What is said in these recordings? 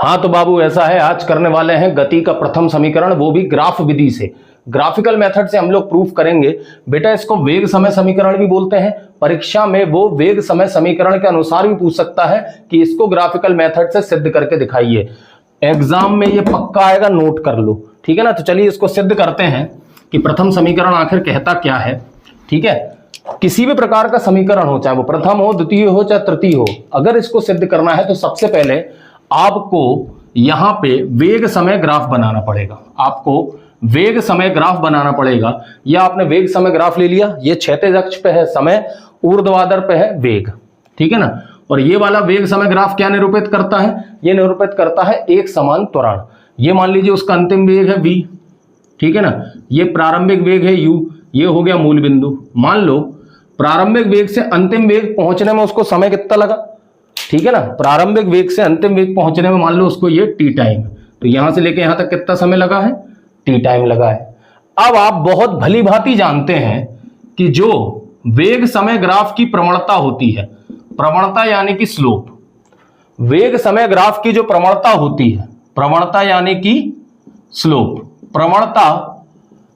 हाँ तो बाबू ऐसा है, आज करने वाले हैं गति का प्रथम समीकरण, वो भी ग्राफ विधि से, ग्राफिकल मेथड से हम लोग प्रूफ करेंगे। बेटा इसको वेग समय समीकरण भी बोलते हैं, परीक्षा में वो वेग समय समीकरण के अनुसार भी पूछ सकता है कि इसको ग्राफिकल मेथड से सिद्ध करके दिखाइए। एग्जाम में ये पक्का आएगा, नोट कर लो, ठीक है ना। तो चलिए इसको सिद्ध करते हैं कि प्रथम समीकरण आखिर कहता क्या है। ठीक है, किसी भी प्रकार का समीकरण हो, चाहे वो प्रथम हो, द्वितीय हो, चाहे तृतीय हो, अगर इसको सिद्ध करना है तो सबसे पहले आपको यहां पे वेग समय ग्राफ बनाना पड़ेगा। आपको वेग समय ग्राफ बनाना पड़ेगा। या आपने वेग समय ग्राफ ले लिया, ये क्षैतिज अक्ष पे है समय, ऊर्ध्वाधर पे है वेग, ठीक है ना। और ये वाला वेग समय ग्राफ क्या निरूपित करता है? ये निरूपित करता है एक समान त्वरण। ये मान लीजिए उसका अंतिम वेग है v, ठीक है ना। ये प्रारंभिक वेग है u, ये हो गया मूल बिंदु। मान लो प्रारंभिक वेग से अंतिम वेग पहुंचने में उसको समय कितना लगा, ठीक है ना। प्रारंभिक वेग से अंतिम वेग पहुंचने में मान लो उसको ये t टाइम, तो यहां से लेके यहां तक कितना समय लगा है? t टाइम लगा है। अब आप बहुत भली भांति जानते हैं कि जो वेग समय ग्राफ की प्रवणता होती है, प्रवणता यानी कि स्लोप, वेग समय ग्राफ की जो प्रवणता होती है, प्रवणता यानी कि स्लोप, प्रवणता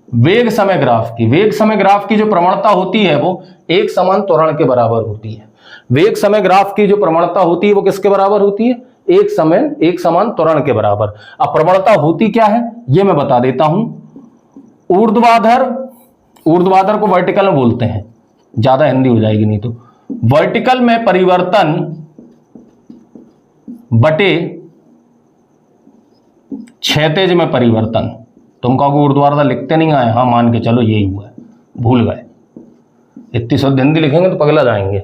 वेग समय ग्राफ की, वेग समय ग्राफ की जो प्रवणता होती है वो एक समान त्वरण के बराबर होती है। वेग समय ग्राफ की जो प्रवणता होती है वो किसके बराबर होती है? एक समान त्वरण के बराबर। अब प्रवणता होती क्या है ये मैं बता देता हूं। ऊर्ध्वाधर को वर्टिकल में बोलते हैं, ज्यादा हिंदी हो जाएगी नहीं तो। वर्टिकल में परिवर्तन बटे क्षैतिज में परिवर्तन। तुम कहोगे ऊर्ध्वाधर लिखते नहीं आए, हाँ मान के चलो यही हुआ है, भूल गए। इतनी शुद्ध हिंदी लिखेंगे तो पगला जाएंगे।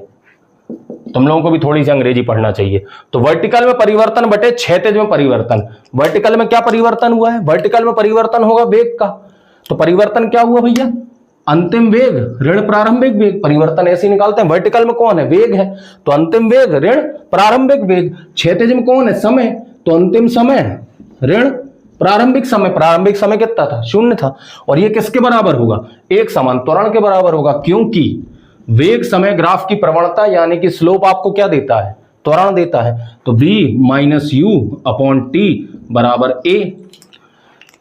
तुम लोगों को भी थोड़ी सी अंग्रेजी पढ़ना चाहिए। तो वर्टिकल में परिवर्तन बटे क्षैतिज में परिवर्तन। वर्टिकल में क्या परिवर्तन हुआ है? वर्टिकल में परिवर्तन होगा वेग का। तो परिवर्तन क्या हुआ भैया? अंतिम वेग ऋण प्रारंभिक वेग। परिवर्तन ऐसे ही निकालते हैं। वर्टिकल में कौन है? वेग है, तो अंतिम वेग ऋण प्रारंभिक वेग। क्षैतिज में कौन है? समय, तो अंतिम समय ऋण प्रारंभिक समय। प्रारंभिक समय कितना था? 0 था। और ये किसके बराबर होगा? एक समान त्वरण के बराबर होगा, क्योंकि वेग समय ग्राफ की प्रवणता यानी कि स्लोप आपको क्या देता है? त्वरण देता है। तो v minus you upon T बराबर a।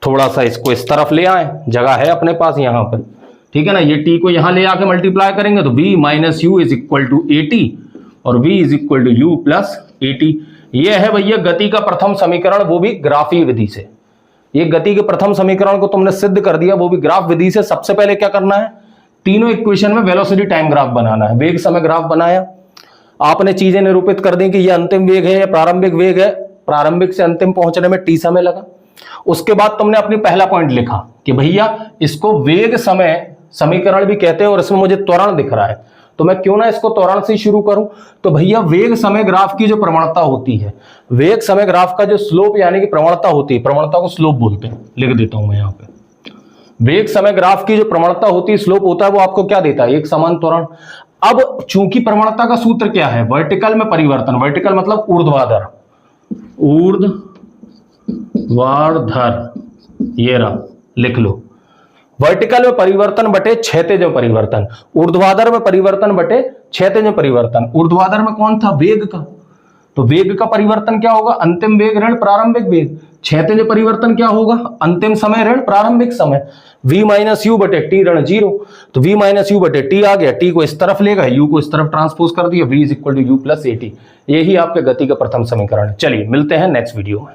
थोड़ा सा इसको इस तरफ ले आए, जगह है अपने पास यहां पर, ठीक है ना। ये t को यहां ले आके मल्टीप्लाई करेंगे तो v minus u is equal to a t, और v is equal to u plus a t. यह है भैया गति का प्रथम समीकरण, वो भी ग्राफीय विधि से। ये गति के प्रथम समीकरण को तुमने सिद्ध कर दिया, वो भी ग्राफ विधि से। सबसे पहले क्या करना है? तीनों इक्वेशन में वेलोसिटी टाइम ग्राफ बनाना है। वेग समय ग्राफ बनाया, आपने चीजें निरूपित कर दी कि ये अंतिम वेग है या प्रारंभिक वेग है, प्रारंभिक से अंतिम पहुंचने में t समय लगा। उसके बाद तुमने अपनी पहला पॉइंट लिखा कि भैया इसको वेग समय समीकरण भी कहते हैं और इसमें मुझे त्वरण दिख रहा है, तो मैं क्यों ना इसको त्वरण से शुरू करूं। तो भैया वेग समय ग्राफ की जो प्रवणता होती है, वेग समय ग्राफ का जो स्लोप यानी कि प्रवणता होती है, प्रवणता को स्लोप बोलते हैं, लिख देता हूं मैं यहां पे। वेग समय ग्राफ की जो प्रवणता होती है, स्लोप होता है, वो आपको क्या देता है? एक समान त्वरण। अब चूंकि प्रवणता का सूत्र क्या है? वर्टिकल में परिवर्तन, वर्टिकल मतलब ऊर्ध्वाधर, ऊर्ध्वाधर, ये रहा, लिख लो। वर्टिकल में परिवर्तन बटे क्षैतिज में परिवर्तन, ऊर्ध्वाधर में परिवर्तन बटे क्षैतिज में परिवर्तन। ऊर्ध्वाधर में कौन था? वेग का, तो वेग का परिवर्तन क्या होगा? अंतिम वेग ऋण प्रारंभिक वेग। क्षैतिज में परिवर्तन क्या होगा? अंतिम समय ऋण प्रारंभिक समय। v माइनस यू बटे टी ऋण 0, तो v माइनस यू बटे टी आ गया। टी को इस तरफ लेगा, u को इस तरफ ट्रांसपोज कर दिया, v is equal to u plus a t. यही आपके गति का प्रथम समीकरण है। चलिए मिलते हैं नेक्स्ट वीडियो में।